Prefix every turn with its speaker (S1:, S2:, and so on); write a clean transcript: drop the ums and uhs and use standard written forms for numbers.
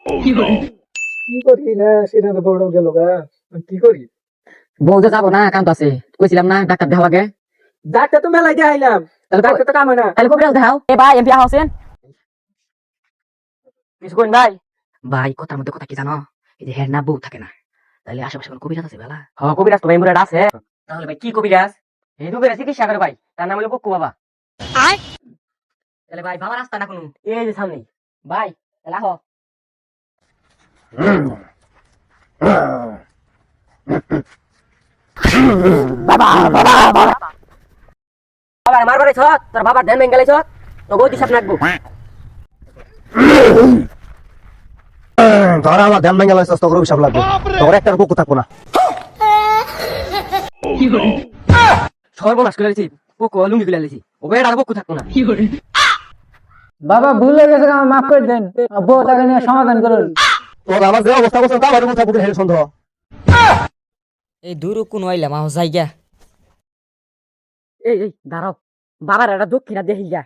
S1: কি করি না সেটা তো বড় গেল গা, কি করি?
S2: বউতে যাবো না, কাম তো আছে, কইছিলাম না ডাক্তার দেখাও লাগে।
S1: ডাক্তার তো মেলাই দিয়ে আইলাম, ডাক্তার তো কাম হয় না।
S2: তাহলে কবিরাজ দেখাও। এ ভাই এমপি হোসেন কিছু কইন ভাই। ভাই কথার মধ্যে কথা কি জানো, এই যে হের না বউ থাকে না, তাহলে আশেপাশে কোনো কবিরাজ আছে বেলা? হ্যাঁ কবিরাজ তো এমবুরাট আছে। তাহলে ভাই কি কবিরাজ? এই রোগের চিকিৎসা করে ভাই, তার নাম হলো বক্কু বাবা। তাহলে ভাই বাবা রাস্তা না কোনো, এই যে সামনে ভাই, তাহলে আহো। বাবার মারবারে ছ, তোর বাবার ধ্যান ভেঙে গেলে ছ, তো গতি সাপ নাকবো।
S3: ধরা আমার ধ্যান ভেঙে লাগছে, তোর অভিশাপ লাগবে, তোর একটা পক্ষ থাকবো না।
S2: সর্বনাশ করে লেছি, বকু লুঙ্গি খুলে লেছি, ও বেড়ার বকু থাকবো না।
S1: বাবা ভুল হয়ে গেছে, আমার মাফ করে দেন, বউটাকে নিয়ে সমাধান করুন।
S3: তোর আমার যে অবস্থা করছে তা আমার কথা বুকে হেরে সন্দেহ।
S2: এই দূর কোন আইলাম আহ যাইগা। এই এই দাঁড়াও, বাবার একটা দক্ষিণা দেখি যা।